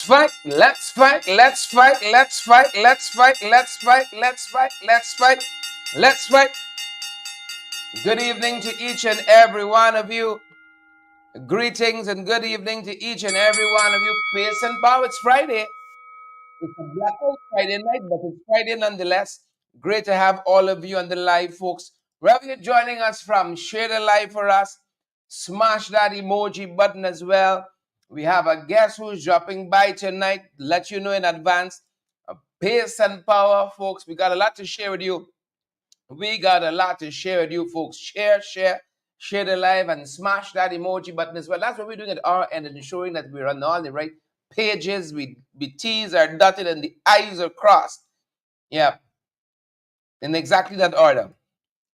Fight, let's fight, let's fight, let's fight, let's fight, let's fight, let's fight, let's fight, let's fight. Good evening to each and every one of you. Greetings and good evening to each and every one of you. Peace and power. It's Friday. It's a blackout Friday night, but it's Friday nonetheless. Great to have all of you on the live, folks. Wherever you're joining us from, share the live for us. Smash that emoji button as well. We have a guest who's dropping by tonight. Let you know in advance. Pace and power, folks. We got a lot to share with you. We got a lot to share with you, folks. Share the live and smash that emoji button as well. That's what we're doing at our end and ensuring that we're on all the right pages. We T's are dotted and the I's are crossed. Yeah, in exactly that order.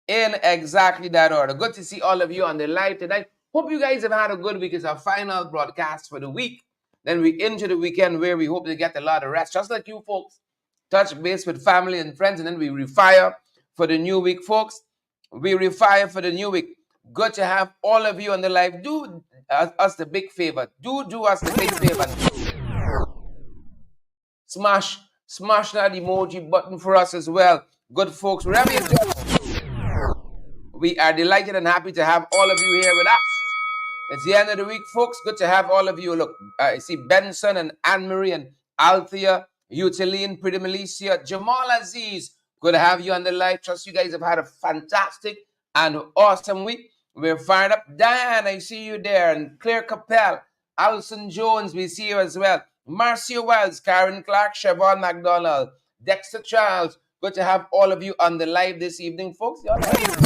In exactly that order. Good to see all of you on the live tonight. Hope you guys have had a good week. It's our final broadcast for the week. Then we into the weekend where we hope to get a lot of rest, just like you folks. Touch base with family and friends, and then we refire for the new week, folks. We refire for the new week. Good to have all of you on the live. Do us the big favor. Do us the big favor. Smash that emoji button for us as well. Good folks, wherever you go. We are delighted and happy to have all of you here with us. It's the end of the week, folks. Good to have all of you. Look, I see Benson and Anne-Marie and Althea, Utiline, Pretty Milicia, Jamal Aziz. Good to have you on the live. Trust you guys have had a fantastic and awesome week. We're fired up. Diane, I see you there. And Claire Capel, Alison Jones, we see you as well. Marcia Wells, Karen Clark, Siobhan McDonald, Dexter Charles. Good to have all of you on the live this evening, folks. You're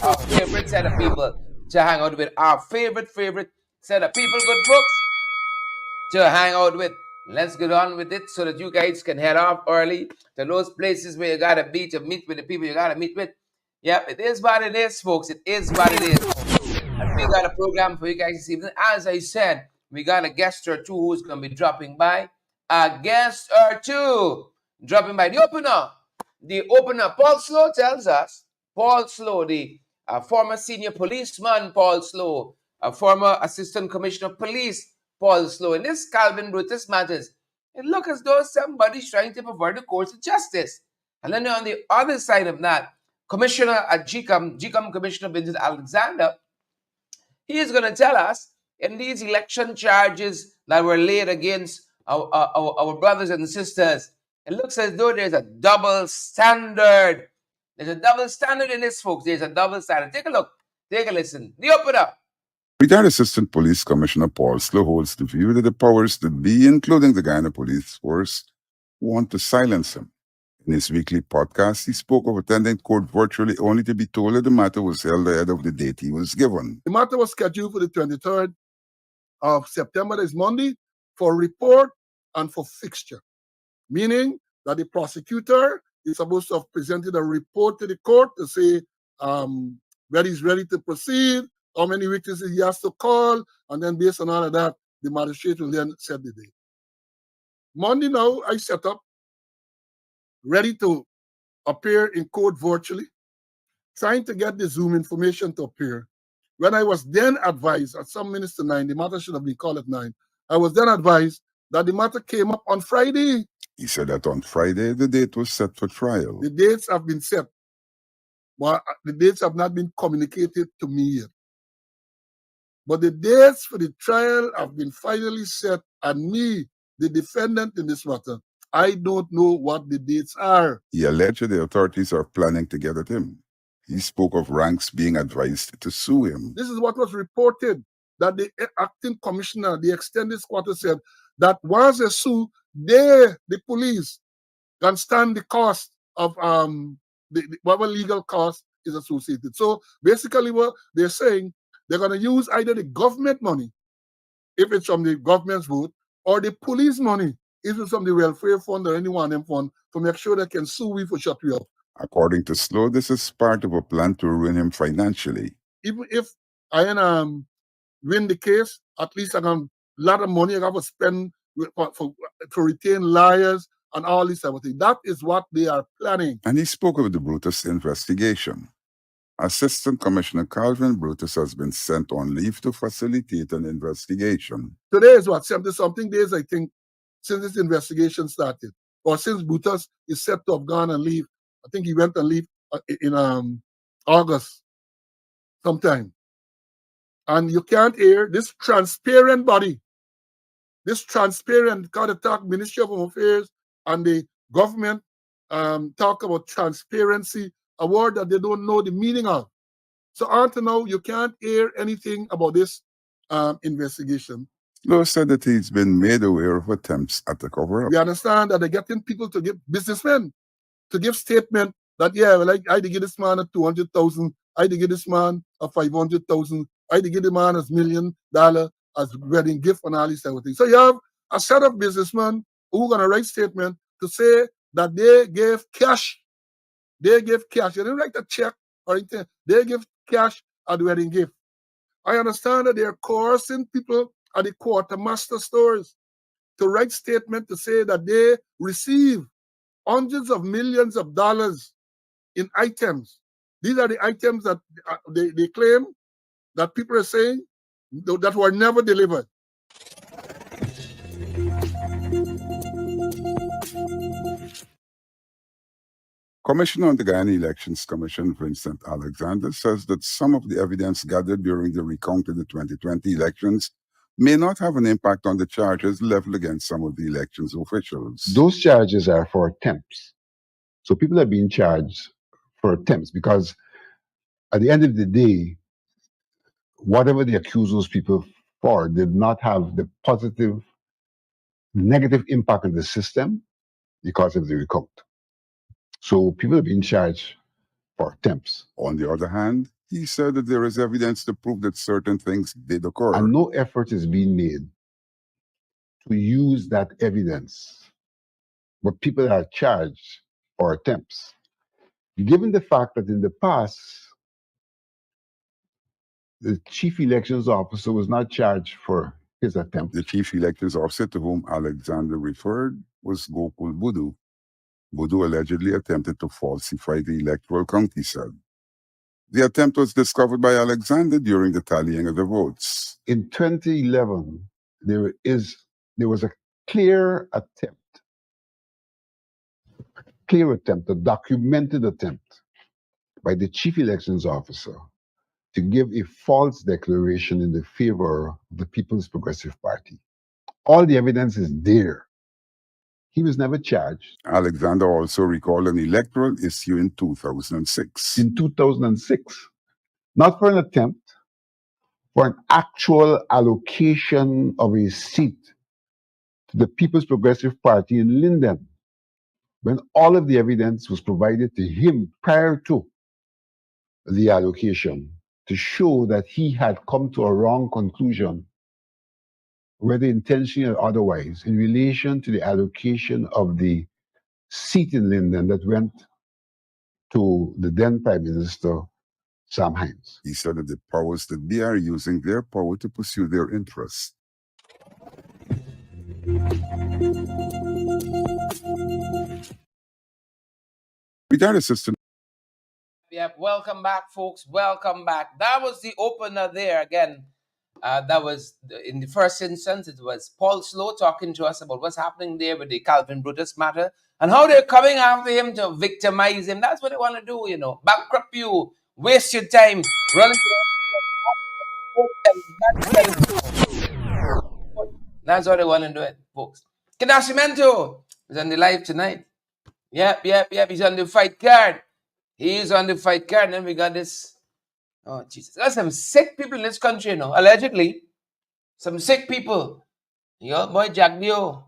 our favorite set of people to hang out with. Our favorite set of people, good folks, to hang out with. Let's get on with it so that you guys can head off early to those places where you gotta be to meet with the people you gotta meet with. Yep, it is what it is, folks. It is what it is. And we got a program for you guys this evening. As I said, we got a guest or two who's gonna be dropping by. A guest or two dropping by. The opener, Paul Slow tells us. Paul Slow, the former senior policeman, Paul Slow, a former assistant commissioner of police, Paul Slow. In this Calvin Brutus matters, it looks as though somebody's trying to pervert the course of justice. And then on the other side of that, Commissioner at GCOM Commissioner Vincent Alexander, he is going to tell us in these election charges that were laid against our brothers and sisters, it looks as though there's a double standard. There's a double standard in this, folks. There's a double standard. Take a look. Take a listen. The opener. Retired Assistant Police Commissioner Paul Slow holds the view that the powers that be, including the Guyana Police Force, want to silence him. In his weekly podcast, he spoke of attending court virtually only to be told that the matter was held ahead of the date he was given. The matter was scheduled for the 23rd of September, that is Monday, for report and for fixture, meaning that the prosecutor is supposed to have presented a report to the court to say whether he's ready to proceed, how many witnesses he has to call, and then based on all of that, the magistrate will then set the date. Monday now, I set up, ready to appear in court virtually, trying to get the Zoom information to appear. When I was then advised at some minutes to 9, the matter should have been called at 9, I was then advised that the matter came up on Friday. He said that on Friday, the date was set for trial. The dates have been set, but the dates have not been communicated to me yet. But the dates for the trial have been finally set, and me, the defendant in this matter, I don't know what the dates are. He alleged the authorities are planning to get at him. He spoke of ranks being advised to sue him. This is what was reported, that the acting commissioner, the extended squatter, said that once they sue, the police can stand the cost of whatever legal cost is associated. So basically what they're saying, they're going to use either the government money, if it's from the government's vote, or the police money, if it's from the welfare fund or any one of them fund, to make sure they can sue we for shut we up. According to Slow, this is part of a plan to ruin him financially. Even if I win the case, at least I got a lot of money I got to spend to retain lawyers and all this type of thing. That is what they are planning. And he spoke of the Brutus investigation. Assistant Commissioner Calvin Brutus has been sent on leave to facilitate an investigation. Today is what, 70-something days, I think, since this investigation started, or since Brutus is set to have gone and leave. I think he went and leave in August sometime. And you can't hear this transparent body, this transparent kind of talk, Ministry of Home Affairs and the government talk about transparency, a word that they don't know the meaning of. So until now, you can't hear anything about this investigation. Lowe said that he's been made aware of attempts at the cover-up. We understand that they're getting people to give businessmen to give statement that, yeah, well, I did give this man a 200,000, I did give this man a 500,000, I did give the man $1 million as wedding gift and all these type of things. So you have a set of businessmen who are going to write statement to say that they gave cash. They gave cash. They didn't write a check or anything. They give cash at the wedding gift. I understand that they're coercing people at the quartermaster stores to write statement to say that they receive hundreds of millions of dollars in items. These are the items that they claim that people are saying that were never delivered. Commissioner on the Guyana Elections Commission, Vincent Alexander, says that some of the evidence gathered during the recount of the 2020 elections may not have an impact on the charges leveled against some of the elections officials. Those charges are for attempts. So people are being charged for attempts because at the end of the day, whatever they accuse those people for did not have the positive, negative impact on the system because of the recount. So people are being charged for attempts. On the other hand, he said that there is evidence to prove that certain things did occur. And no effort is being made to use that evidence. But people are charged for attempts. Given the fact that in the past, the chief elections officer was not charged for his attempt. The chief elections officer to whom Alexander referred was Gokul Budu. Budu allegedly attempted to falsify the electoral count, he said. The attempt was discovered by Alexander during the tallying of the votes. In 2011, there was a clear attempt, a documented attempt by the chief elections officer to give a false declaration in the favor of the People's Progressive Party. All the evidence is there. He was never charged. Alexander also recalled an electoral issue in 2006. In 2006, not for an attempt, for an actual allocation of a seat to the People's Progressive Party in Linden, when all of the evidence was provided to him prior to the allocation to show that he had come to a wrong conclusion, whether intentionally or otherwise, in relation to the allocation of the seat in Linden that went to the then Prime Minister, Sam Hines. He said that the powers that be are using their power to pursue their interests. Retired Assistant. Yep, welcome back, folks. Welcome back. That was the opener there again. That was in the first instance. It was Paul Slow talking to us about what's happening there with the Calvin Brutus matter and how they're coming after him to victimize him. That's what they want to do, you know. Bankrupt you, waste your time, run. That's what they want to do, it, folks. Kinashimento is on the live tonight. Yep. He's on the fight card. He's on the fight card. And then we got this. Oh, Jesus. There's some sick people in this country, you know, allegedly. Some sick people. Your boy Jagdio.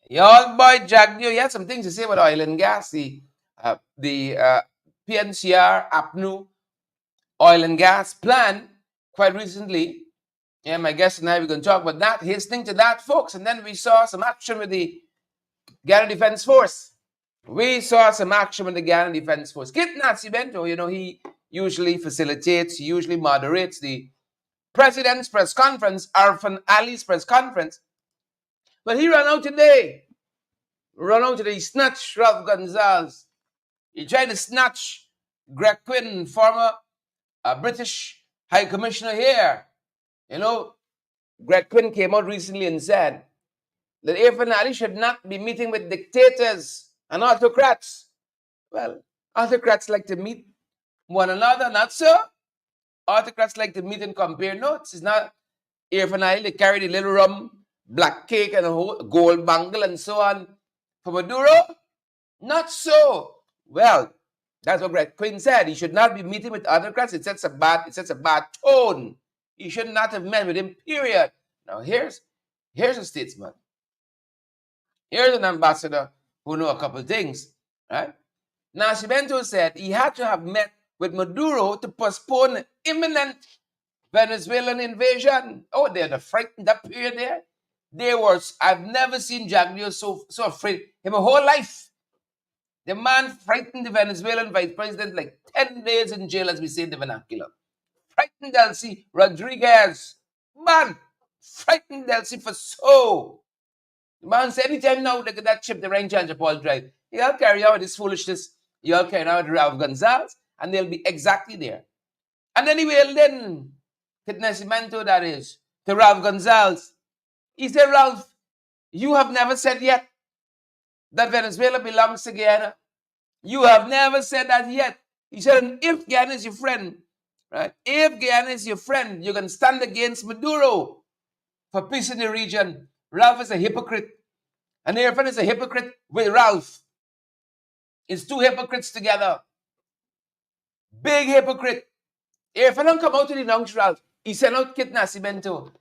He had some things to say about oil and gas. The PNCR, APNU oil and gas plan quite recently. Yeah, my guest and I, we're going to talk about that. His thing to that, folks. And then we saw some action with the Ghana Defense Force. Kit Nascimento, you know, he usually facilitates, he usually moderates the president's press conference, Arfan Ali's press conference. But he ran out today. He snatched Ralph Gonzalez. He tried to snatch Greg Quinn, former British High Commissioner here. You know, Greg Quinn came out recently and said that Irfan Ali should not be meeting with dictators and autocrats. Well, autocrats like to meet one another, not so. Autocrats like to meet and compare notes. It's not Irfan Ali, they carry the little rum, black cake, and a whole gold bangle and so on. For Maduro, not so. Well, that's what Greg Quinn said. He should not be meeting with autocrats. It sets a bad tone. He should not have met with him, period. Now here's a statesman. Here's an ambassador who know a couple things, right? Nascimento said he had to have met with Maduro to postpone an imminent Venezuelan invasion. Oh, they're frightened that period there. I've never seen Jaglio so afraid in my whole life. The man frightened the Venezuelan vice president like 10 days in jail, as we say in the vernacular. Frightened Delcy Rodriguez. Man, frightened Delcy for so. The man said, anytime now, look at that chip, the range changer Paul Drive. Y'all carry out this foolishness. Y'all carry out Ralph Gonzalez, and they'll be exactly there. And then he will then, Nascimento, that is, to Ralph Gonzalez. He said, Ralph, you have never said yet that Venezuela belongs to Guyana. You have never said that yet. He said, if Guyana is your friend, right? If Guyana is your friend, you can stand against Maduro for peace in the region. Ralph is a hypocrite. And Irfan is a hypocrite with Ralph. It's two hypocrites together. Big hypocrite. Irfan don't come out to denounce Ralph. He sent out Kit Nascimento.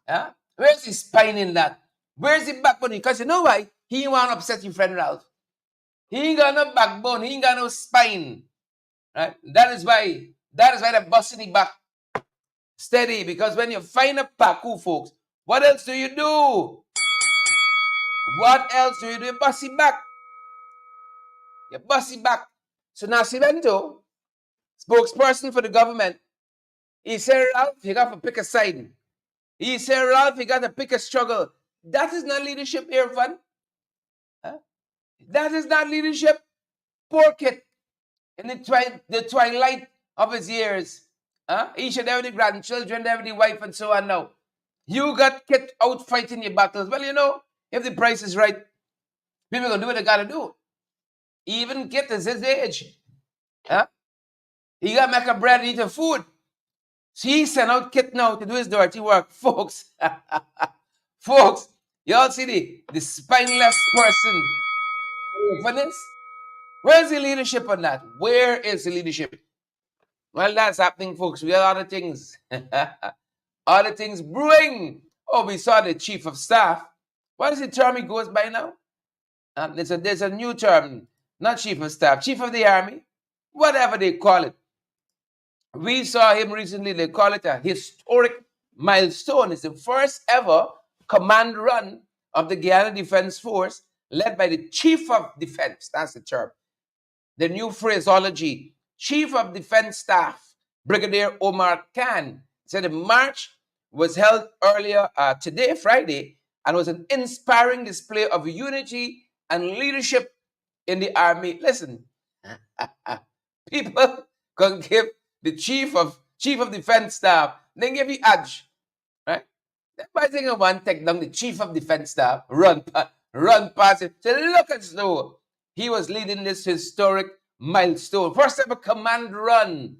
Yeah? Where's his spine in that? Where's the backbone? Because you know why? He want to upset your friend Ralph. He ain't got no backbone. He ain't got no spine. Right? That is why they're busting the back steady. Because when you find a Paku, folks, what else do you do? What else do you do? You bust it back. You bust it back. So Nascimento, spokesperson for the government, he said, Ralph, you got to pick a side. He said, Ralph, you got to pick a struggle. That is not leadership, Irfan. Huh? That is not leadership. Poor kid. In the twilight of his years. Each and every grandchildren, every wife, and so on now. You got kid out fighting your battles. Well, you know, if the price is right, people are going to do what they got to do. Even kid is his age. He got to make a bread and eat a food. So he sent out kid now to do his dirty work. Folks, folks, you all see the spineless person. Where's the leadership on that? Where is the leadership? Well, that's happening, folks. We got other things. Other things brewing. Oh, we saw the chief of staff. What is the term he goes by now? There's a new term. Not chief of staff. Chief of the army. Whatever they call it. We saw him recently. They call it a historic milestone. It's the first ever command run of the Guyana Defense Force led by the chief of defense. That's the term. The new phraseology. Chief of Defense Staff, Brigadier Omar Khan, said the march was held earlier today, Friday, and was an inspiring display of unity and leadership in the army. Listen, people can give the chief of defense staff, then give you edge, right? By thinking of one, take down the chief of defense staff, run past it. Say, look at Snow. He was leading this historic milestone. First ever command run.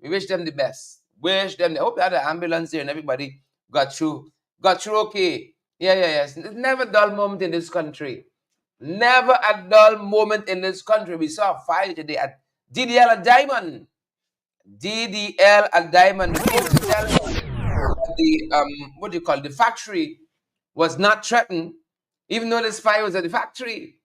We wish them the best. Wish them. I hope they had an ambulance here and everybody got through. Got through okay. Yeah. Never a dull moment in this country. Never a dull moment in this country. We saw a fire today at DDL at Diamond. DDL at Diamond. The factory was not threatened, even though this fire was at the factory.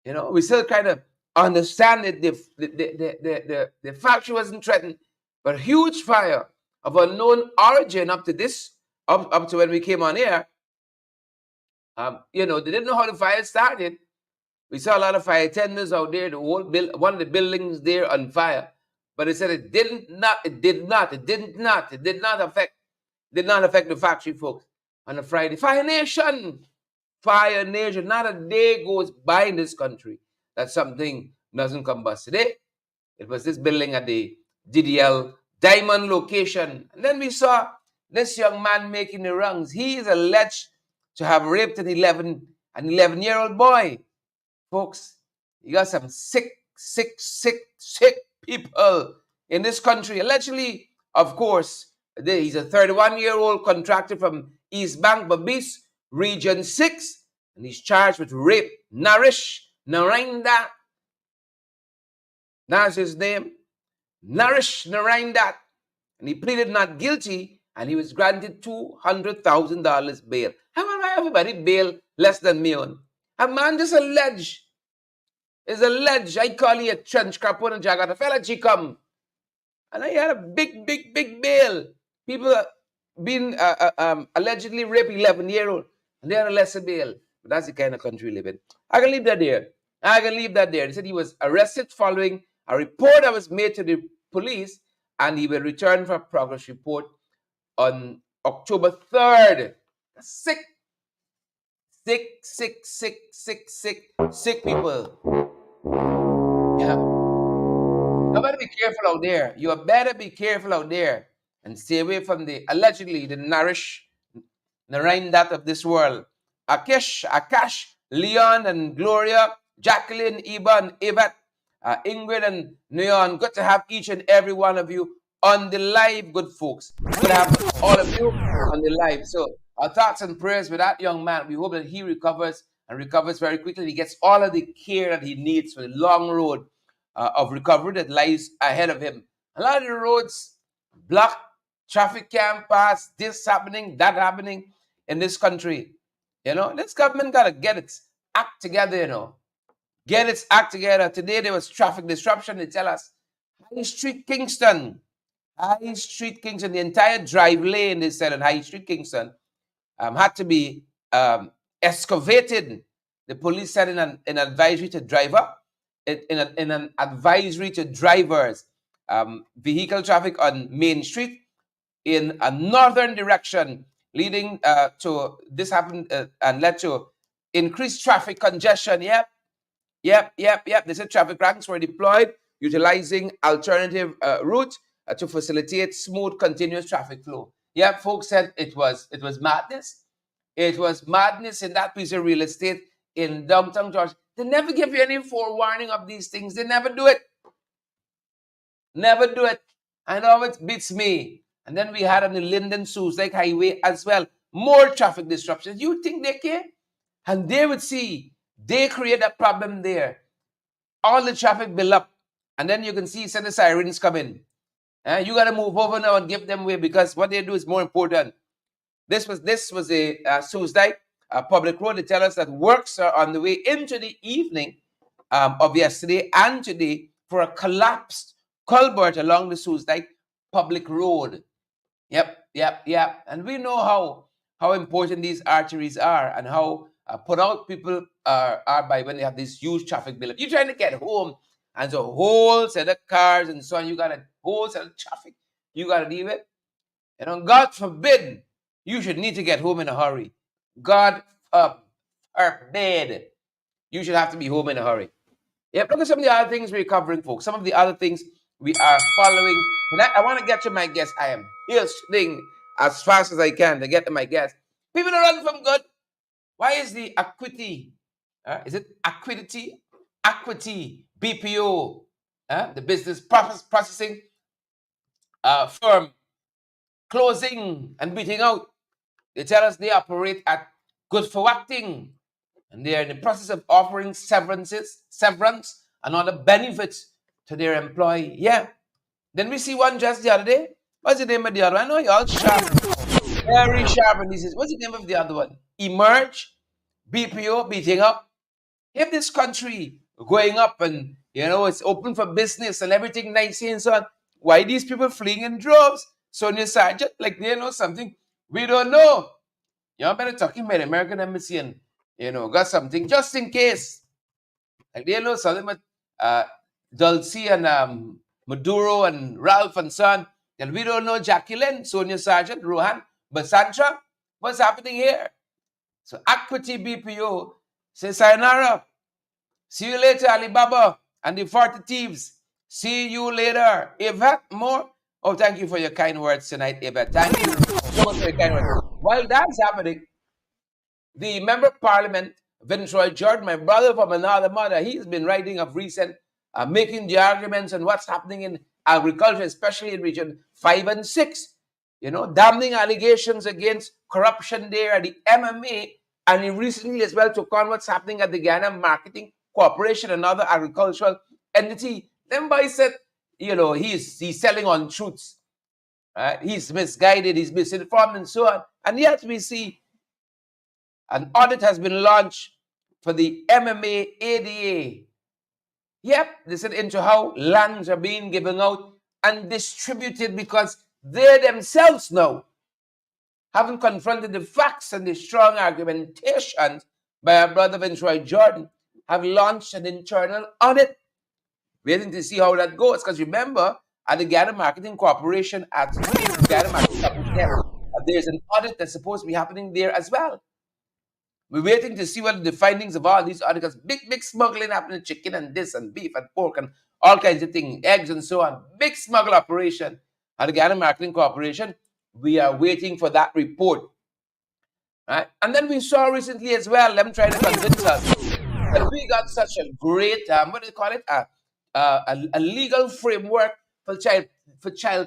You know, we still kind of understand that the factory wasn't threatened, but a huge fire of unknown origin up to when we came on air. You know, they didn't know how the fire started. We saw a lot of fire tenders out there. The whole one of the buildings there on fire, but they said it did not affect the factory folks on a Friday. Fire Nation. Not a day goes by in this country that something doesn't combust. Today, it was this building at the DDL Diamond location. And then we saw this young man making the rounds. He is alleged to have raped an 11-year-old boy. Folks, you got some sick people in this country. Allegedly, of course, he's a 31-year-old contractor from East Bank, Babis, Region 6, and he's charged with rape. Naresh Narainda, that's his name. Naresh Narainda. And he pleaded not guilty, and he was granted $200,000 bail. How am I everybody bail less than me on? A man just alleged. Is alleged. I call you a trench crapon and jagat. A fella come. And I had a big bail. People being allegedly raped 11-year-old. And they had a lesser bail. But that's the kind of country we live in. I can leave that there. They said he was arrested following a report that was made to the police, and he will return for a progress report on October 3rd. Sick people. Yeah. You better be careful out there. You better be careful out there and stay away from the allegedly the Narain of this world. Akash, Leon and Gloria, Jacqueline, Eba and Yvette, Ingrid and Neon. Good to have each and every one of you on the live, good folks. Good to have all of you on the live. So our thoughts and prayers with that young man. We hope that he recovers and recovers very quickly. He gets all of the care that he needs for the long road of recovery that lies ahead of him. A lot of the roads blocked, traffic can't pass, this happening, that happening in this country. You know, this government got to get its act together, you know. Get its act together. Today there was traffic disruption. They tell us High Street Kingston, the entire drive lane, they said on High Street Kingston, had to be excavated. The police said in an advisory to driver, in an advisory to drivers, vehicle traffic on Main Street in a northern direction, leading to this happened and led to increased traffic congestion. Yep. They said traffic ranks were deployed utilizing alternative routes to facilitate smooth, continuous traffic flow. Yep, folks said it was madness. It was madness in that piece of real estate in downtown Georgia. They never give you any forewarning of these things. They never do it. Never do it. I know it beats me. And then we had on the Linden Sioux Lake Highway as well, more traffic disruptions. You think they care? And they would see, they create a problem there. All the traffic build up. And then you can see the sirens come in. You got to move over now and give them way, because what they do is more important. This was a Sioux Lake public road. They tell us that works are on the way into the evening of yesterday and today for a collapsed culvert along the Sioux Lake public road. Yep. And we know how important these arteries are and how put out people are by when they have this huge traffic buildup. You're trying to get home, and so whole set of cars and so on. You got a whole set of traffic you got to deal with. You know, God forbid you should need to get home in a hurry. God forbid you should have to be home in a hurry. Yep, look at some of the other things we're covering, folks. Some of the other things we are following. And I want to get to my guest. I am hastening as fast as I can to get to my guest. People are running from good. Why is the Equity, is it Equity? Equity BPO, the business processing firm, closing and beating out? They tell us they operate at good for acting, and they are in the process of offering severance and other benefits to their employee. Yeah. Then we see one just the other day. What's the name of the other one? I know you're all sharp. Very sharp. And this is, what's the name of the other one? Emerge, BPO, beating up. If this country going up and, you know, it's open for business and everything nice and so on, why these people fleeing in droves? Sonia Sargent, like they know something we don't know. You better talking about American Embassy and, you know, got something just in case. Like they know something about Dulcie and Maduro and Ralph and son. And we don't know Jacqueline, Sonia Sargent, Rohan, Basantra. What's happening here? So Equity BPO says, sayonara. See you later, Alibaba and the 40 thieves. See you later. Yvette, more? Oh, thank you for your kind words tonight, Yvette. Thank you so much for your kind words. While that's happening, The Member of Parliament, Vincroy Jordan, my brother from another mother, he's been writing of recent, making the arguments on what's happening in agriculture, especially in Region 5 and 6. Damning allegations against corruption there at the MMA, and he recently as well took on what's happening at the Ghana Marketing Corporation, another agricultural entity. Then by said, he's selling untruths. He's misguided, he's misinformed, and so on. And yet we see an audit has been launched for the MMA ADA. Yep, this is into how lands are being given out and distributed, because they themselves now, having confronted the facts and the strong argumentation by our brother Vincroy Jordan, have launched an internal audit. Waiting to see how that goes, because remember, at the Ghana Marketing Corporation, there's an audit that's supposed to be happening there as well. We're waiting to see what the findings of all these articles. Big smuggling happening, chicken and this and beef and pork and all kinds of things, eggs and so on. Big smuggle operation at the Ghana Marketing Corporation. We are waiting for that report. Right? And then we saw recently as well, them trying to convince us that we got such a great, what do you call it? A legal framework for child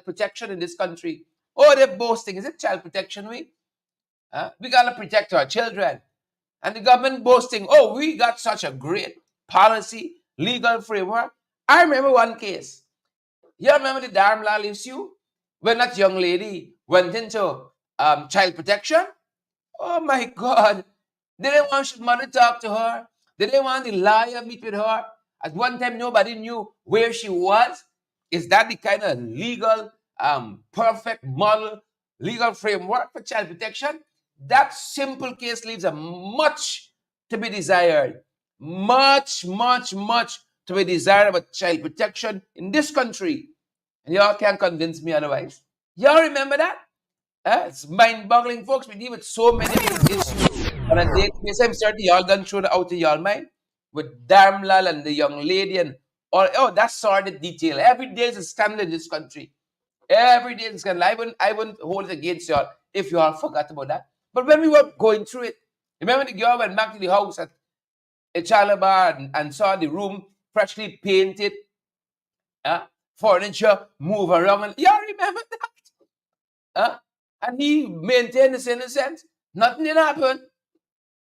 protection in this country. Oh, they're boasting. Is it Child Protection Week? We got to protect our children. And the government boasting, oh, we got such a great policy, legal framework. I remember one case. You remember the Darmlal issue? When that young lady went into child protection? Oh my God. They didn't want her mother to talk to her. They didn't want the lawyer meet with her. At one time, nobody knew where she was. Is that the kind of legal, perfect model, legal framework for child protection? That simple case leaves a much to be desired. Much to be desired about child protection in this country. And y'all can't convince me otherwise. Y'all remember that? It's mind-boggling, folks. We deal with so many issues on a daily basis. I'm certain y'all gone through the out of y'all mind with Darmlal and the young lady and all. Oh, that's sordid detail. Every day is a scandal in this country. Every day is a scandal. I wouldn't hold it against y'all if y'all forgot about that. But when we were going through it, remember the girl went back to the house at Echalabar and saw the room freshly painted, furniture move around. And y'all remember that? And he maintained his innocence. Nothing did happen.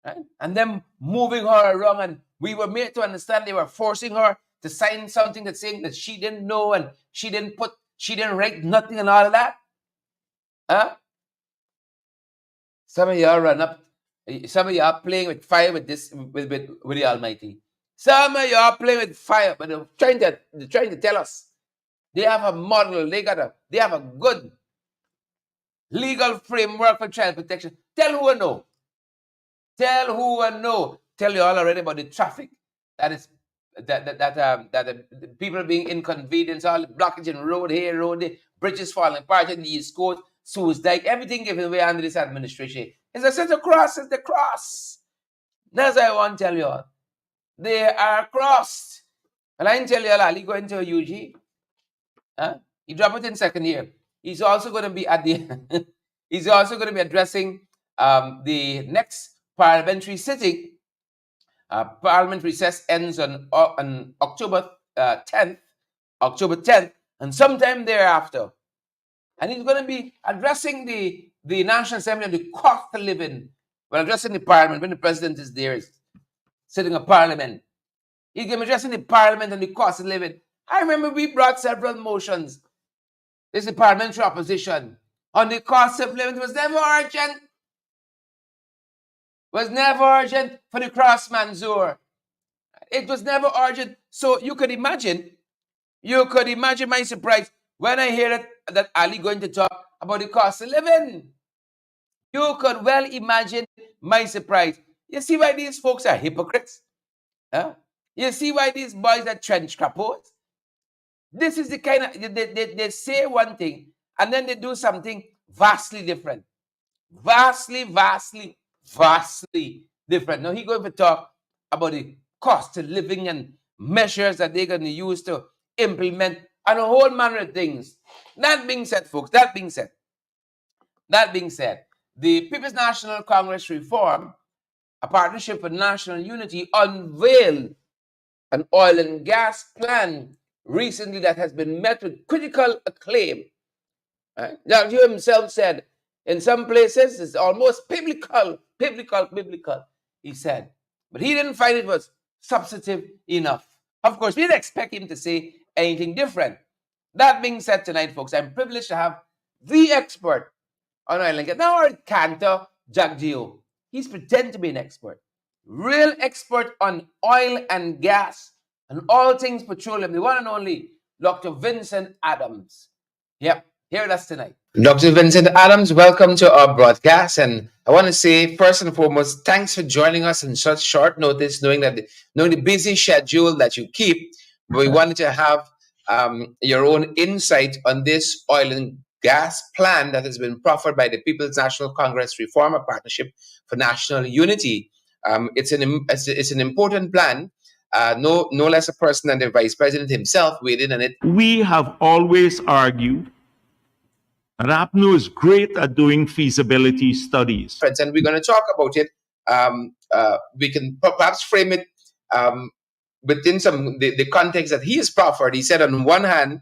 Right? And them moving her around, and we were made to understand they were forcing her to sign something that's saying that she didn't know and she didn't write nothing and all of that. Some of y'all run up. Some of y'all playing with fire with the Almighty. Some of y'all playing with fire, but they're trying to tell us they have a model. They have a good legal framework for child protection. Tell who I know. Tell who I know. Tell you all already about the traffic that people are being inconvenienced, all the blockage in road here, road there, bridges falling apart in the East Coast, Suez Dyke, everything given away under this administration. It's a set of cross, it's the cross. That's what I want to tell you all. They are crossed. And I didn't tell you all, Ali going to UG. He dropped it in second year. He's also going to be at the he's also going to be addressing the next parliamentary sitting. Parliament recess ends on October 10th, and sometime thereafter. And he's going to be addressing the National Assembly on the cost of living. Well, addressing the Parliament when the President is there, sitting in Parliament. He's going to be addressing the Parliament on the cost of living. I remember we brought several motions. This is the parliamentary opposition on the cost of living. It was never urgent. Was never urgent for the cross Mansour. It was never urgent. So you could imagine my surprise when I hear that Ali going to talk about the cost of living. You could well imagine my surprise. You see why these folks are hypocrites? You see why these boys are trench capos? This is the kind of, they say one thing and then they do something vastly different. Vastly different. Now he's going to talk about the cost of living and measures that they're going to use to implement and a whole manner of things. That being said, folks, that being said, the People's National Congress reform a partnership for national unity, unveiled an oil and gas plan recently that has been met with critical acclaim. Right? Jagdeo himself said, in some places it's almost biblical, he said. But he didn't find it was substantive enough. Of course, we didn't expect him to say anything different. That being said, tonight, folks, I'm privileged to have the expert on oil and gas. Now, our cantor, Jagdeo, he's pretending to be an expert. Real expert on oil and gas and all things petroleum. The one and only Dr. Vincent Adams. Yep, here with us tonight. Dr. Vincent Adams, welcome to our broadcast. And I want to say, first and foremost, thanks for joining us in such short notice, knowing the busy schedule that you keep. We wanted to have your own insight on this oil and gas plan that has been proffered by the People's National Congress Reformer Partnership for National Unity. It's an important plan. No less a person than the Vice President himself weighed in on it. We have always argued that APNU is great at doing feasibility studies. And we're going to talk about it. We can perhaps frame it within the context that he has proffered. He said, on one hand,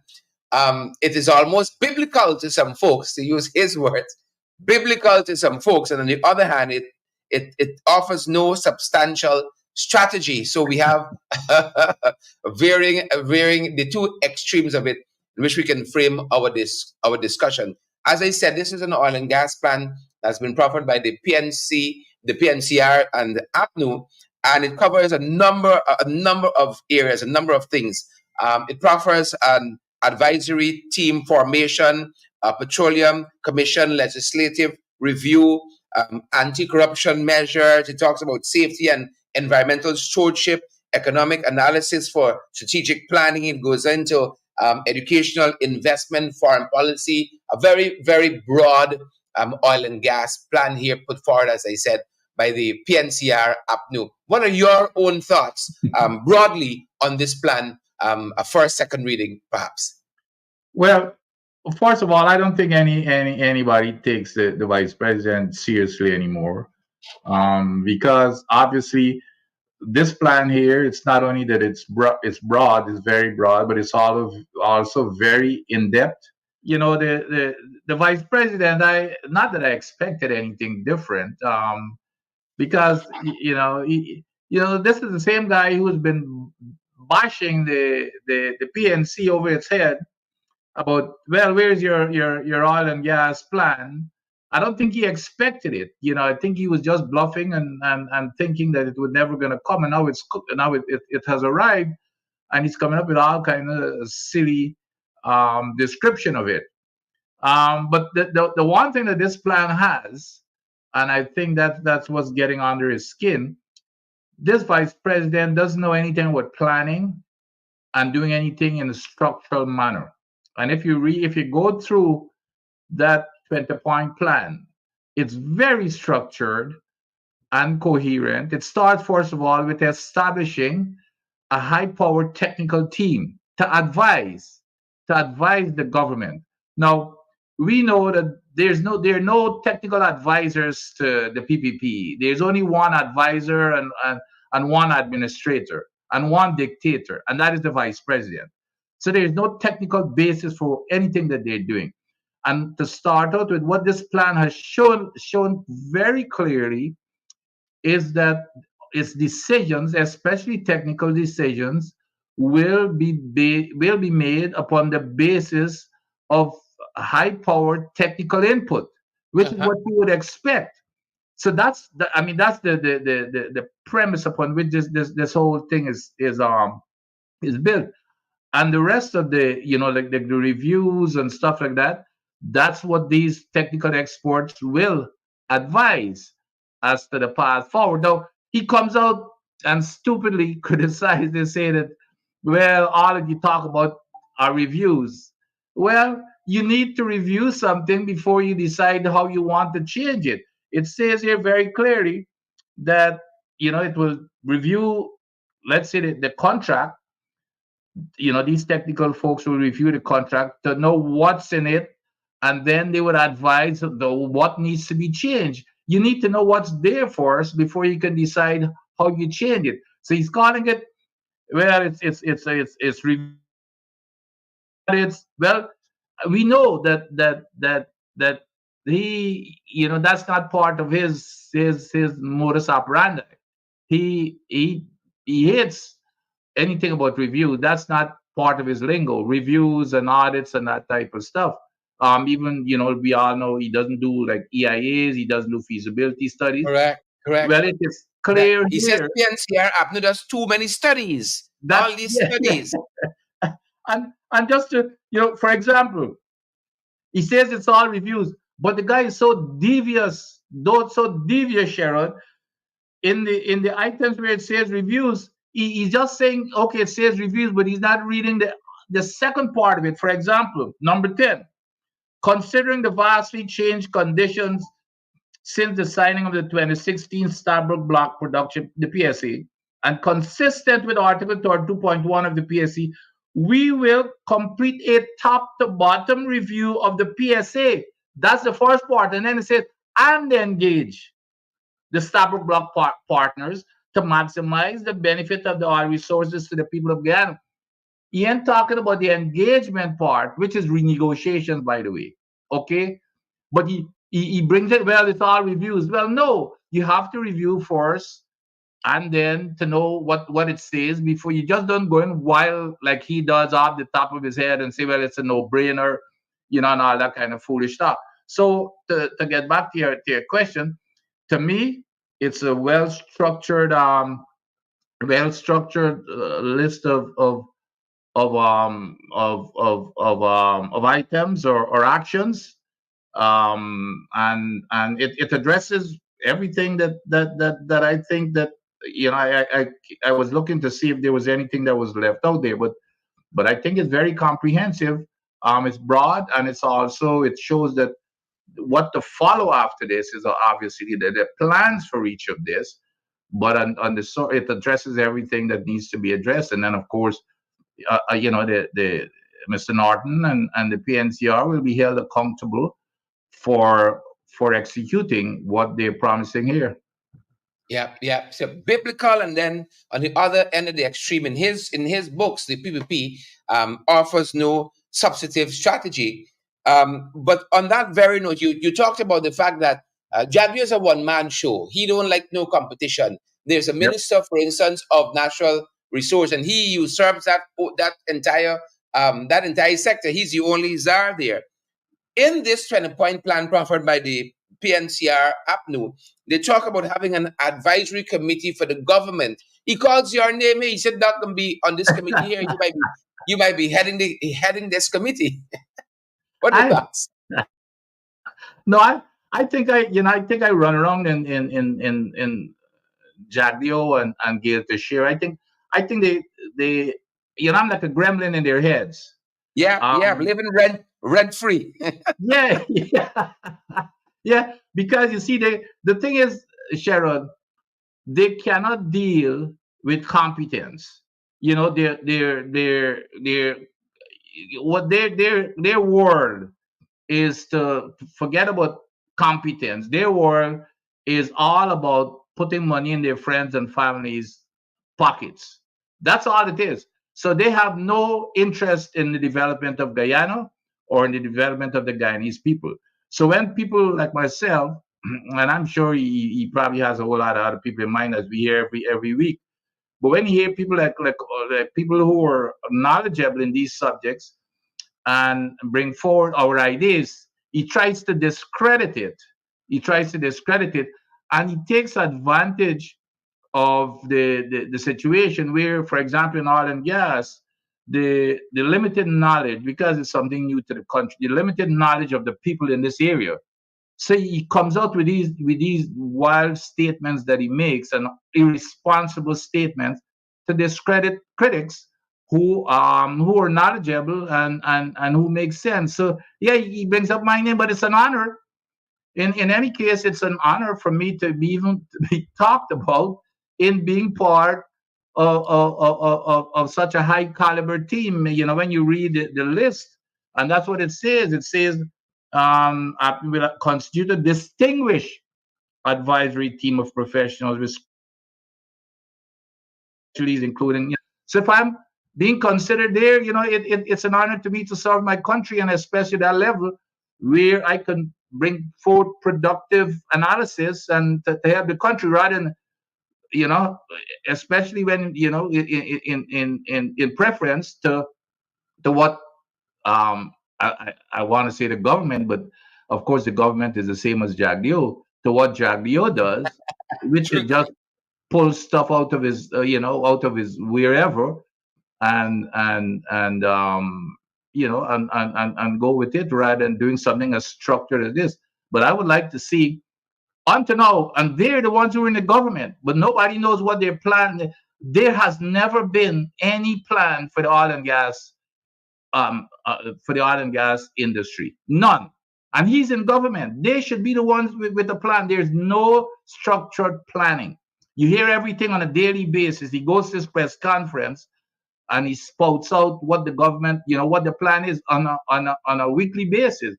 it is almost biblical to some folks, to use his words, biblical to some folks, and on the other hand, it offers no substantial strategy. So we have varying the two extremes of it, in which we can frame our discussion. As I said, this is an oil and gas plan that's been proffered by the PNCR, and the APNU, and it covers a number of areas, a number of things. It proffers an advisory team formation, a petroleum commission, legislative review, anti-corruption measures. It talks about safety and environmental stewardship, economic analysis for strategic planning. It goes into educational investment, foreign policy, a very, very broad oil and gas plan here put forward, as I said, by the PNCR APNU. What are your own thoughts broadly on this plan, a first, second reading, perhaps? Well, first of all, I don't think anybody takes the vice president seriously anymore, because obviously this plan here, it's not only that it's broad, it's very broad, but it's also very in depth. You know, the vice president, not that I expected anything different, because this is the same guy who's been bashing the PNC over its head about, well, where's your oil and gas plan? I don't think he expected it. I think he was just bluffing and thinking that it was never going to come, and now it has arrived, and he's coming up with all kind of silly description of it. But the one thing that this plan has, and I think that's what's getting under his skin, this vice president doesn't know anything about planning and doing anything in a structural manner. And if you go through that 20-point plan, it's very structured and coherent. It starts, first of all, with establishing a high-powered technical team to advise the government. Now, we know that there are no technical advisors to the PPP. There's only one advisor and one administrator and one dictator, and that is the vice president. So there's no technical basis for anything that they're doing. And to start out with, what this plan has shown very clearly is that its decisions, especially technical decisions, will be made upon the basis of high-powered technical input, which is what you would expect. So that's the premise upon which this whole thing is built. And the rest of the the reviews and stuff like that, that's what these technical experts will advise as to the path forward. Now, he comes out and stupidly criticizes and say that, well, all of you talk about are reviews. Well, you need to review something before you decide how you want to change it. It says here very clearly that it will review, let's say, the contract. These technical folks will review the contract to know what's in it, and then they would advise what needs to be changed. you need to know what's there first before you can decide how you change it. So he's calling it, well, it's reviews, it's audits. Well, we know that that's not part of his modus operandi. He hates anything about review. That's not part of his lingo. Reviews and audits and that type of stuff. Even we all know he doesn't do like EIAs. He doesn't do feasibility studies. Correct. Well, it is That clear he says here PNCR APNU does too many studies. that All these yeah, studies. and just to for example, he says it's all reviews, but the guy is so devious, Sharon. In the items where it says reviews, he's just saying, okay, it says reviews, but he's not reading the second part of it. For example, number 10, considering the vastly changed conditions since the signing of the 2016 Stabroek Block Production, the PSA, and consistent with Article 32.1 of the PSA, we will complete a top to bottom review of the PSA. That's the first part. And then it says, and engage the Stabroek Block partners to maximize the benefit of the oil resources to the people of Guyana. He ain't talking about the engagement part, which is renegotiations, by the way. Okay? But he brings it, well, it's all reviews. Well, no, you have to review first and then to know what it says before you just don't go in wild like he does off the top of his head and say, well, it's a no-brainer, and all that kind of foolish stuff. So to get back to your question, to me, it's a well-structured list of items or actions, and it addresses everything that I think that I was looking to see if there was anything that was left out there, but I think it's very comprehensive. It's broad, and it shows that what to follow after this is obviously the plans for each of this, but it addresses everything that needs to be addressed, and then of course, the Mr. Norton and the PNCR will be held accountable for executing what they're promising here. Yeah. So biblical, and then on the other end of the extreme, in his books, the PPP offers no substantive strategy. But on that very note, you talked about the fact that Jadvio is a one-man show. He don't like no competition. There's a Yep. minister, for instance, of natural resource, and he usurps that entire sector. He's the only czar there. In this 20-point plan proffered by the PNCR APNU, they talk about having an advisory committee for the government. He calls your name here. He said that can be on this committee here. You might be heading this committee. What are your I thoughts? no, I think I run around in Jagdio and Gail Tashir. I think they I'm like a gremlin in their heads. Yeah, Um, living rent free. yeah, yeah, because you see, the thing is, Sharon, they cannot deal with competence. They're what their world is to forget about competence. Their world is all about putting money in their friends and families' pockets. That's all it is. So they have no interest in the development of Guyana or in the development of the Guyanese people. So when people like myself, and I'm sure he probably has a whole lot of other people in mind, as we hear every week, but when you hear people like people who are knowledgeable in these subjects and bring forward our ideas, he tries to discredit it. And he takes advantage of the situation where, for example, in oil and gas, the limited knowledge, because it's something new to the country, the limited knowledge of the people in this area. So he comes out with these wild statements that he makes, and irresponsible statements to discredit critics who are knowledgeable and who make sense. So yeah, he brings up my name, but it's an honor. In any case, it's an honor for me to be talked about in being part of such a high caliber team. When you read the list, and that's what it says. It says will constitute a distinguished advisory team of professionals, including. So if I'm being considered there, it's an honor to me to serve my country, and especially that level where I can bring forth productive analysis and to help the country rather than, especially when, in preference to what I want to say the government, but of course the government is the same as Jagdeo, to what Jagdeo does, which is True. just pull stuff out of his, out of his wherever, and go with it rather than doing something as structured as this. But I would like to see until now, and they're the ones who are in the government, but nobody knows what their plan. There has never been any plan for the oil and gas, industry. None. And he's in government. They should be the ones with the plan. There's no structured planning. You hear everything on a daily basis. He goes to his press conference and he spouts out what the government, what the plan is on a weekly basis.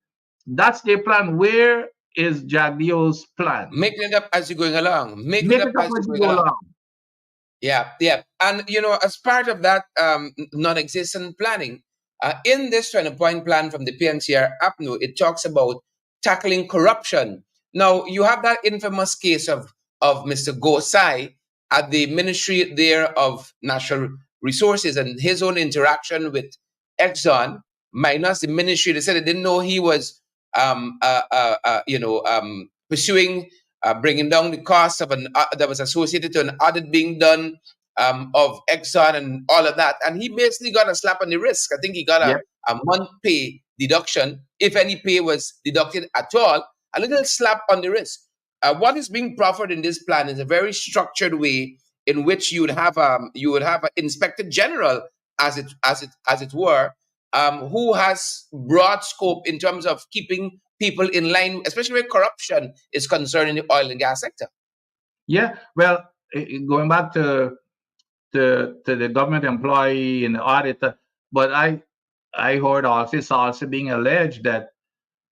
That's their plan. Where is Jagdeo's plan? Making it up as you're going along. Making Make it it up up as as you're you going go along. along. Yeah, yeah. And, as part of that non-existent planning, in this 20-point plan from the PNCR APNU, it talks about tackling corruption. Now, you have that infamous case of Mr. Gosai at the Ministry there of Natural Resources and his own interaction with Exxon, minus the ministry. They said they didn't know he was, pursuing bringing down the cost of that was associated to an audit being done of Exxon and all of that. And he basically got a slap on the wrist. I think he got Yep. a month pay deduction, if any pay was deducted at all, a little slap on the wrist. What is being proffered in this plan is a very structured way in which you would have an inspector general, as it were, who has broad scope in terms of keeping people in line, especially where corruption is concerned in the oil and gas sector. Yeah. Well, going back to the government employee and the auditor, but I heard also it's also being alleged that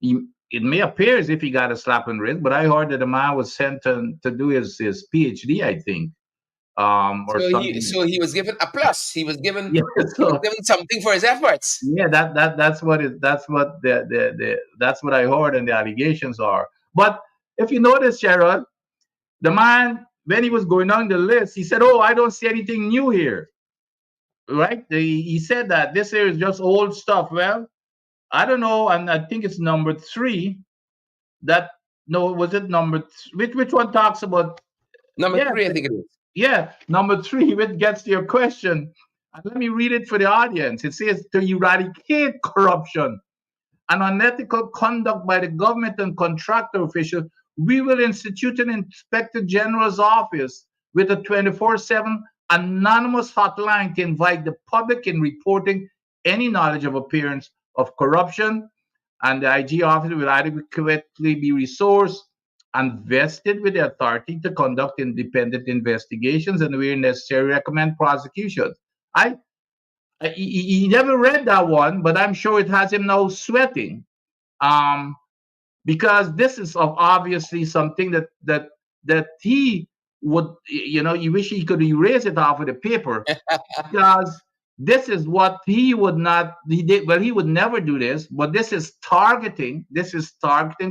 it may appear as if he got a slap on the wrist, but I heard that the man was sent to do his PhD, I think, or something. So he was given a plus. He was given Yeah, he was given something for his efforts. yeah, that's what that's what I heard, and the allegations are. But if you notice, Sharon, the man, when he was going down the list, he said, "Oh, I don't see anything new here." Right? He said that this here is just old stuff. Well, I don't know, and I think it's number 3. That no, was it number? Which one talks about? Number Yeah, 3, I think it is. yeah, number 3, which gets to your question. And let me read it for the audience. It says to eradicate corruption and unethical conduct by the government and contractor officials, we will institute an Inspector General's office with a 24/7 anonymous hotline to invite the public in reporting any knowledge of appearance of corruption. And the IG office will adequately be resourced and vested with the authority to conduct independent investigations and where necessary recommend prosecutions. He never read that one, but I'm sure it has him now sweating, because this is obviously something that he would, you wish he could erase it off of the paper, because this is what he would not, he did, well, he would never do this, but this is targeting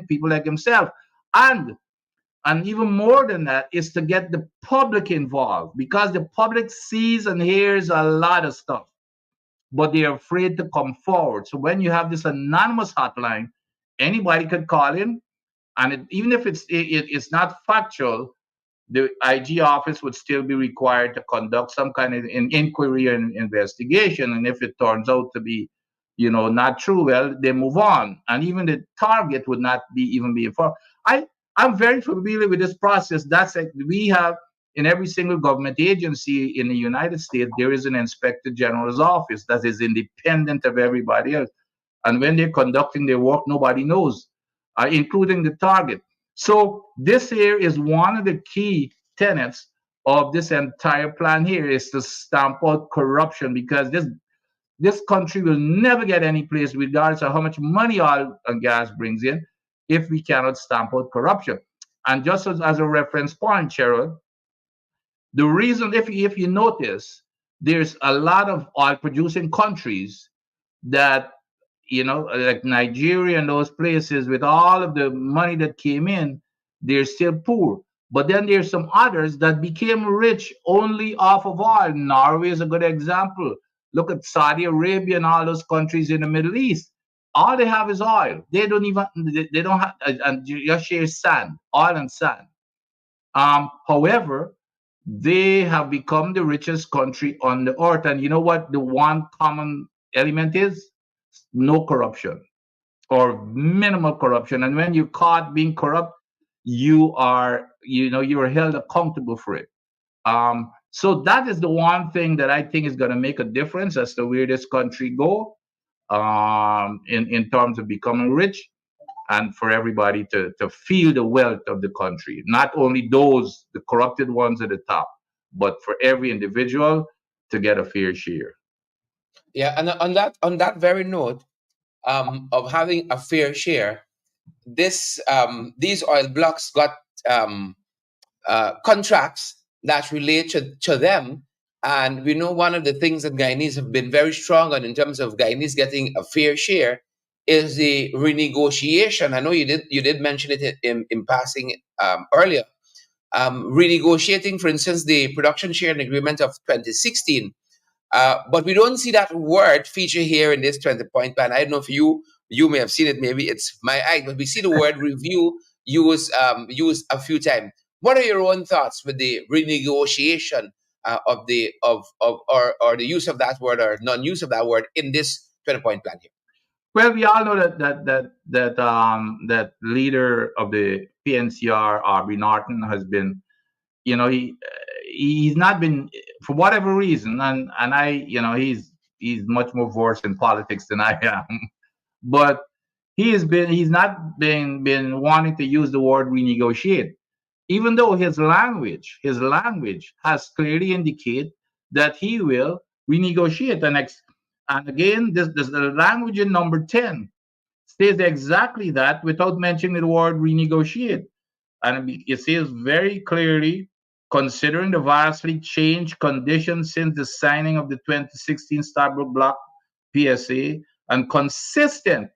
people like himself. And even more than that is to get the public involved, because the public sees and hears a lot of stuff, but they're afraid to come forward. So when you have this anonymous hotline, anybody could call in, and even if it's not factual, the IG office would still be required to conduct some kind of an inquiry and investigation. And if it turns out to be, not true, well, they move on. And even the target would not even be informed. I'm very familiar with this process. That's like we have in every single government agency in the United States, there is an Inspector General's office that is independent of everybody else. And when they're conducting their work, nobody knows, including the target. So this here is one of the key tenets of this entire plan here, is to stamp out corruption, because this country will never get any place, regardless of how much money oil and gas brings in, if we cannot stamp out corruption. And just as a reference point, Cheryl, the reason, if you notice, there's a lot of oil producing countries that, like Nigeria and those places, with all of the money that came in, they're still poor. But then there's some others that became rich only off of oil. Norway is a good example. Look at Saudi Arabia and all those countries in the Middle East. All they have is oil. They don't even, they don't have, and just share sand, oil and sand. However, they have become the richest country on the earth. And you know what the one common element is? No corruption or minimal corruption. And when you're caught being corrupt, you are held accountable for it. So that is the one thing that I think is going to make a difference as to where this country go, in terms of becoming rich, and for everybody to feel the wealth of the country. Not only those, the corrupted ones at the top, but for every individual to get a fair share. Yeah, and on that very note, of having a fair share, these oil blocks got contracts that relate to them. And we know one of the things that Guyanese have been very strong on in terms of Guyanese getting a fair share is the renegotiation. I know you did mention it in passing earlier. Renegotiating, for instance, the production sharing agreement of 2016. But we don't see that word feature here in this 20-point plan. I don't know if you may have seen it. Maybe it's my eye, but we see the word review used a few times. What are your own thoughts with the renegotiation of the or the use of that word or non-use of that word in this 20-point plan here? Well, we all know that leader of the PNCR, Aubrey Norton, has been, he's not been, for whatever reason, and he's much more versed in politics than I am, but he's not been wanting to use the word renegotiate, even though his language has clearly indicated that he will renegotiate. And again, this the language in number 10 says exactly that without mentioning the word renegotiate. And it says very clearly, considering the vastly changed conditions since the signing of the 2016 Stabroek Block PSA, and consistent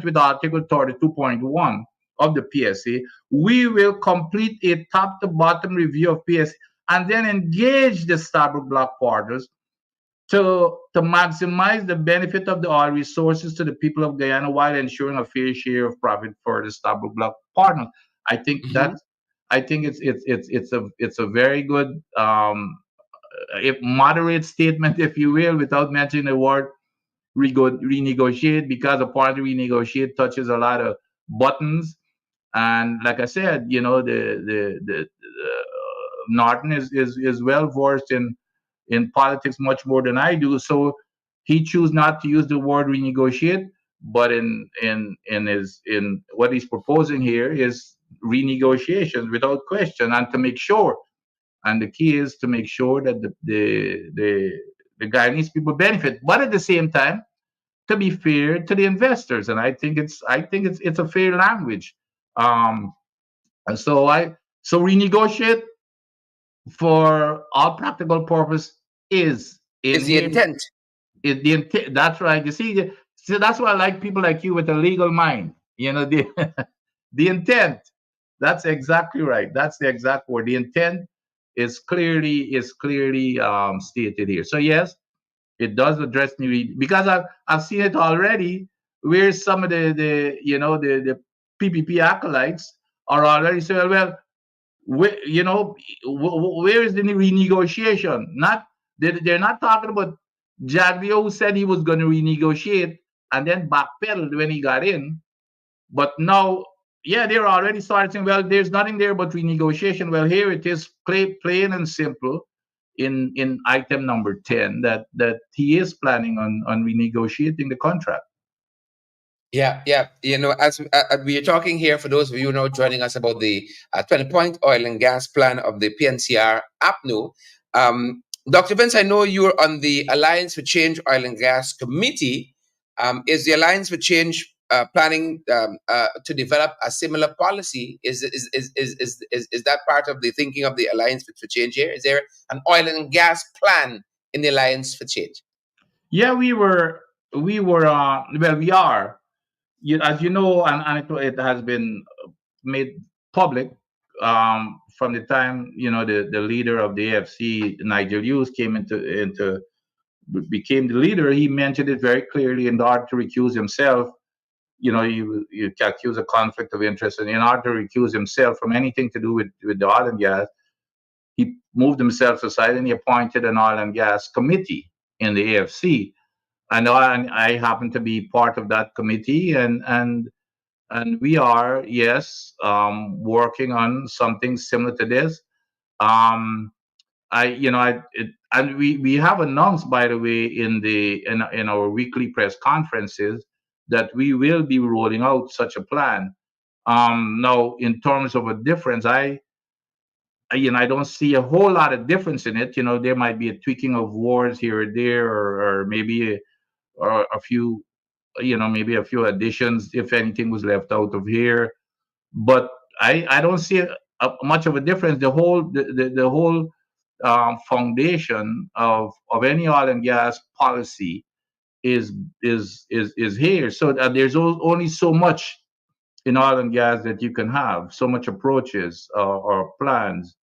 with Article 32.1 of the PSA, we will complete a top to bottom review of PSA and then engage the Stabroek Block partners to maximize the benefit of the oil resources to the people of Guyana while ensuring a fair share of profit for the Stabroek Block partners. I think it's a very good, if moderate statement, if you will, without mentioning the word renegotiate, because a part of renegotiate touches a lot of buttons. And like I said, the Norton is well versed in politics much more than I do. So he chose not to use the word renegotiate, but in what he's proposing here is renegotiations without question, and to make sure. And the key is to make sure that the Guyanese people benefit, but at the same time, to be fair to the investors. And I think it's a fair language. And so renegotiate, for all practical purpose, is in Is the here. intent? The intent. That's right. You see, that's why I like people like you with a legal mind. The intent. That's exactly right. That's the exact word. The intent is clearly stated here. So yes, it does address me, because I've seen it already, where some of the PPP acolytes are already saying, well, where is the renegotiation? They're not talking about Jaglio, who said he was going to renegotiate and then backpedaled when he got in. But now, yeah, they're already starting saying, well, there's nothing there but renegotiation. Well, here it is, plain and simple, in item number 10, that he is planning on renegotiating the contract. Yeah. As we are talking here, for those of you now joining us, about the 20-point oil and gas plan of the PNCR APNU. Dr. Vince, I know you're on the Alliance for Change Oil and Gas Committee. Is the Alliance for Change planning to develop a similar policy? Is that part of the thinking of the Alliance for Change here? Is there an oil and gas plan in the Alliance for Change? Yeah, well, we are. As you know, and it has been made public from the time the leader of the AFC, Nigel Hughes, became the leader. He mentioned it very clearly. In order to recuse himself, you can accuse a conflict of interest, and in order to recuse himself from anything to do with the oil and gas, he moved himself aside and he appointed an oil and gas committee in the AFC. I happen to be part of that committee, and we are, yes, working on something similar to this. Um, and we have announced, by the way, in our weekly press conferences, that we will be rolling out such a plan. Now, in terms of a difference, I don't see a whole lot of difference in it. There might be a tweaking of words here or there, or maybe a few, maybe a few additions if anything was left out of here. But I don't see much of a difference. The whole foundation of any oil and gas policy is here. So that there's only so much in oil and gas that you can have, so much approaches or plans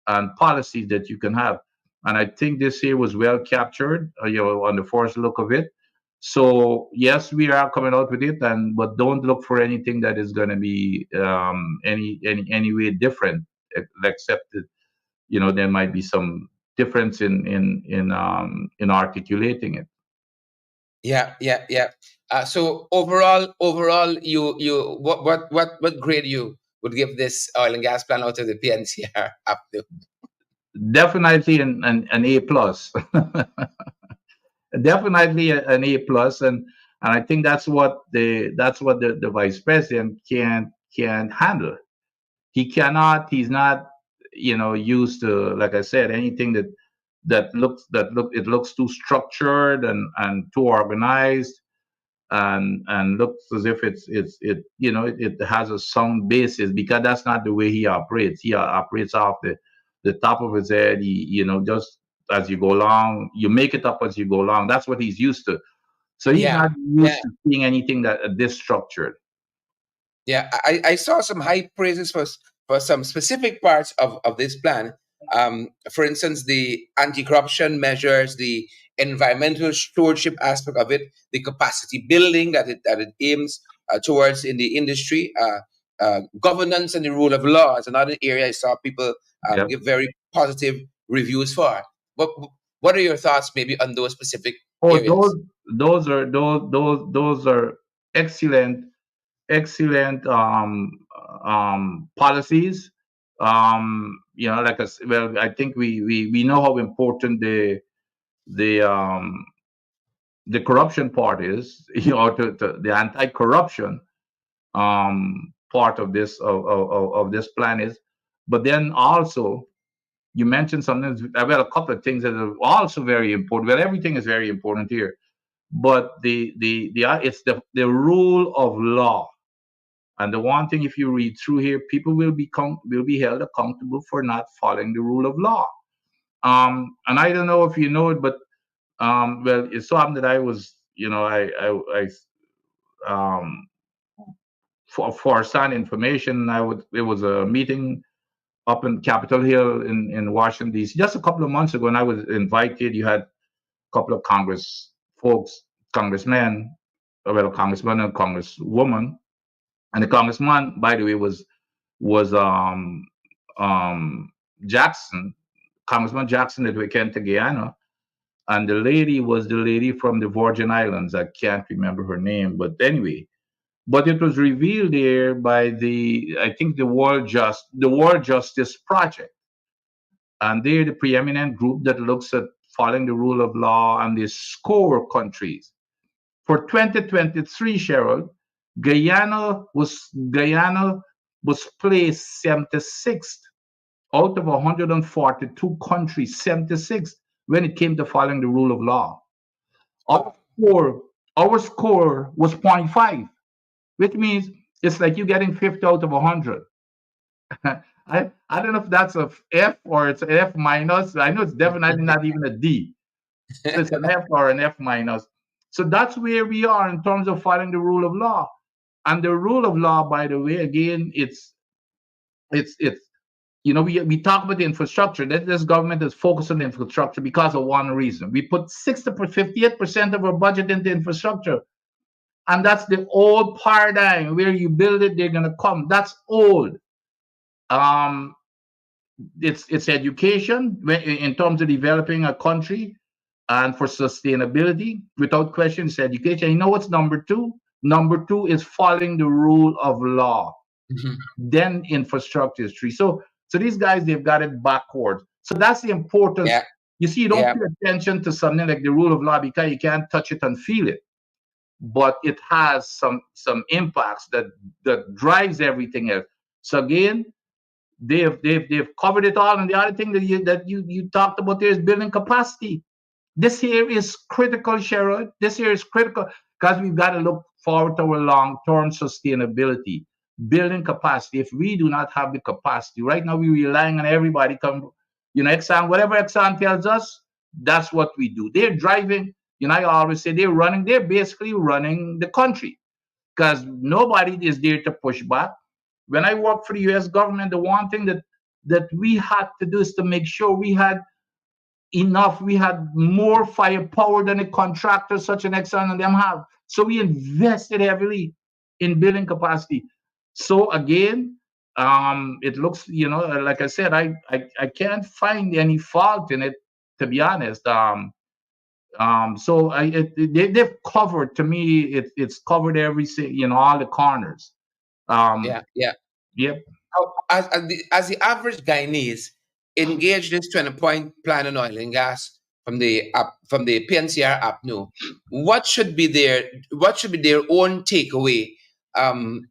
and policies that you can have. And I think this here was well captured, on the first look of it. So yes, we are coming out with it, but don't look for anything that is going to be any way different, except that there might be some difference in articulating it. Yeah. So overall, you what grade you would give this oil and gas plan out of the PNCR up to? Definitely an A plus. Definitely an A plus, and I think that's what the vice president can handle. He's not used to, like I said, anything that looks too structured and too organized, and looks as if it has a sound basis, because that's not the way he operates. He operates off the top of his head. Just as you go along, you make it up as you go along. That's what he's used to. So he's Yeah, not used to seeing anything that this structured. yeah. I saw some high praises for some specific parts of this plan. For instance, the anti-corruption measures, the environmental stewardship aspect of it, the capacity building that it aims towards in the industry, governance and the rule of law is another area I saw people Yep. give very positive reviews for. But what are your thoughts maybe on those specific Oh, areas? those are excellent policies. Like well, I think we know how important the um, the corruption part is. To the anti-corruption part of of this plan is. But then also, you mentioned something. Well, a couple of things that are also very important. Well, everything is very important here, but it's the rule of law. And the one thing, if you read through here, people will be held accountable for not following the rule of law. And I don't know if you know it, but well, it's so happened that I was, um, for some information, it was a meeting up in Capitol Hill in Washington D.C. just a couple of months ago, and I was invited. You had a couple of congressmen, well, a congressman and a congresswoman, and the congressman, by the way, was Jackson, Congressman Jackson that we came to Guyana, and the lady was the lady from the Virgin Islands. I can't remember her name, but anyway, but it was revealed there by I think the World Justice Project, and they're the preeminent group that looks at following the rule of law, and they score countries. For 2023, Cheryl, Guyana was placed 76th out of 142 countries, 76th when it came to following the rule of law. Our score, our score was 0.5. which means it's like you getting 50 out of 100. I don't know if that's a F or it's an F minus. I know it's definitely not even a D. So it's an F or an F minus. So that's where we are in terms of following the rule of law. And the rule of law, by the way, again, it's we talk about the infrastructure. This government is focused on the infrastructure because of one reason. We put 58% of our budget into infrastructure. And that's the old paradigm where you build it, they're gonna come. That's old. Um, it's education in terms of developing a country and for sustainability. Without question, it's education. You know what's number two? Number two is following the rule of law. Mhm. Then infrastructure is three. So these guys, they've got it backwards. So that's the importance. Yeah, You see, you don't yeah, pay attention to something like the rule of law because you can't touch it and feel it. But it has some impacts that drives everything else. So again, they've covered it all. And the other thing that you talked about there is building capacity. This here is critical, Sherrod. This here is critical because we've got to look forward to our long-term sustainability, building capacity. If we do not have the capacity, right now we're relying on everybody come, Exxon, whatever Exxon tells us, that's what we do. They're driving, I always say they're basically running the country because nobody is there to push back. When I worked for the US government, the one thing that we had to do is to make sure we had more firepower than a contractor such an Exxon and them have. So we invested heavily in building capacity. So again, it looks, like I said, I can't find any fault in it, to be honest. So they've covered, to me, it's covered all the corners. Um, yeah, yeah. yep. As the average Guyanese engaged this 20-point plan on oil and gas from the PNCR APNU, what should be their own takeaway um,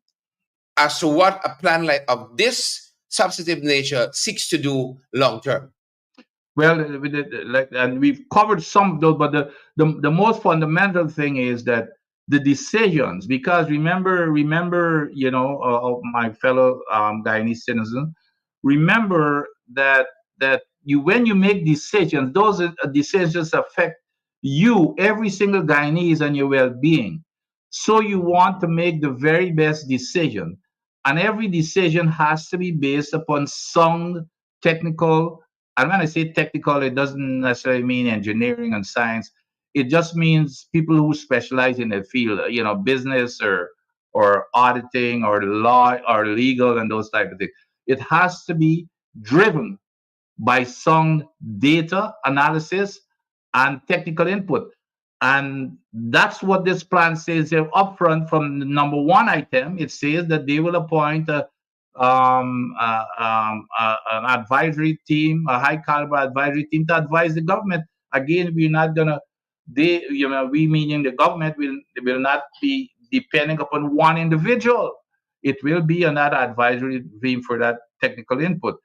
as to what a plan like of this substantive nature seeks to do long term? Well, and we've covered some of those, but the most fundamental thing is that the decisions, because remember, my fellow Guyanese citizen, remember that when you make decisions, those decisions affect you, every single Guyanese, and your well-being. So you want to make the very best decision, and every decision has to be based upon sound technical. And when I say technical, it doesn't necessarily mean engineering and science. It just means people who specialize in the field, business or auditing or law or legal and those type of things. It has to be driven by some data analysis and technical input. And that's what this plan says here upfront from the number one item. It says that they will appoint an advisory team, a high caliber advisory team to advise the government. Again, we're not gonna, we meaning the government will not be depending upon one individual. It will be another advisory team for that technical input.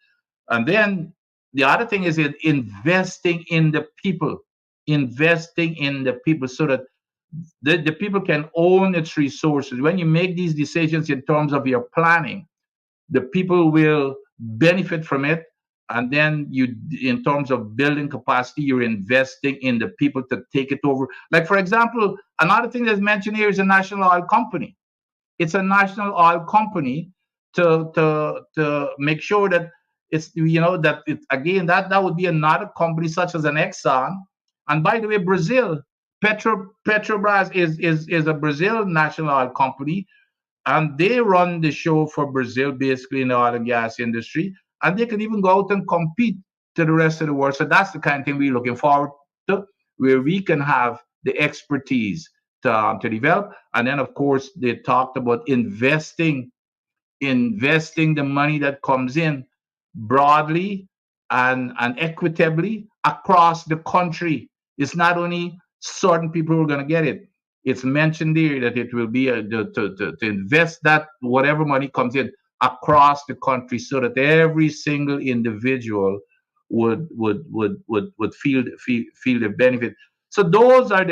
And then the other thing is investing in the people so that the people can own its resources. When you make these decisions in terms of your planning, the people will benefit from it. And then in terms of building capacity, you're investing in the people to take it over. Like, for example, another thing that's mentioned here is a national oil company. It's a national oil company to make sure that it's that it again that would be another company such as an Exxon. And by the way, Brazil, Petrobras is a Brazil national oil company, and they run the show for Brazil basically in the oil and gas industry, and they can even go out and compete to the rest of the world. So that's the kind of thing we're looking forward to, where we can have the expertise to develop. And then, of course, they talked about investing the money that comes in broadly and equitably across the country. It's not only certain people who are going to get it. It's mentioned there that it will be to invest that whatever money comes in across the country so that every single individual would feel the benefit. So those are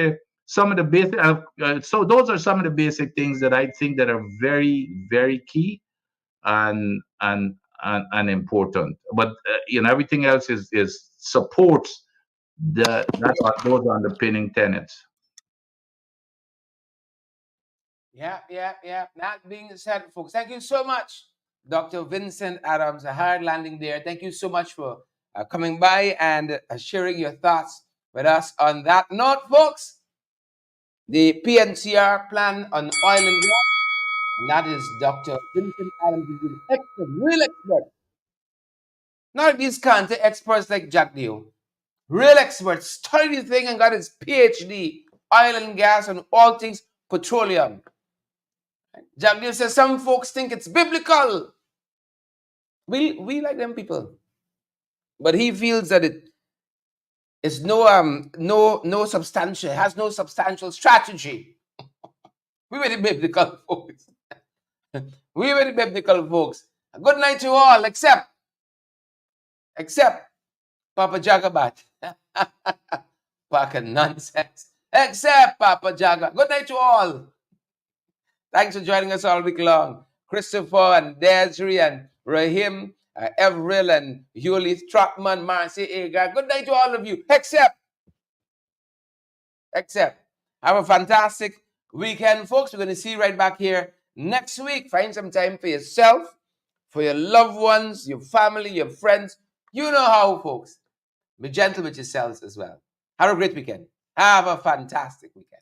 some of the basic. So those are some of the basic things that I think that are very, very key and important. But everything else is supports those underpinning tenets. Yeah. That being said, folks, thank you so much, Dr. Vincent Adams, a hard landing there. Thank you so much for coming by and sharing your thoughts with us on that note, folks. The PNCR plan on oil and gas, and that is Dr. Vincent Adams, who's an expert, real expert. Not these kind of experts like Jack Dew. Real experts, studied the thing and got his PhD, oil and gas and all things petroleum. Jack Dew says some folks think it's biblical. We like them people. But he feels that it is no substantial, has no substantial strategy. We were the biblical folks. We were the biblical folks. Good night to all, except Papa Jagabat. Pack of nonsense. Except Papa Jaga. Good night to all. Thanks for joining us all week long. Christopher and Desiree and Rahim, Everil and Hewley Trotman, Marcy Agar. Good night to all of you. Except. Have a fantastic weekend, folks. We're going to see you right back here next week. Find some time for yourself, for your loved ones, your family, your friends. You know how, folks. Be gentle with yourselves as well. Have a great weekend. Have a fantastic weekend.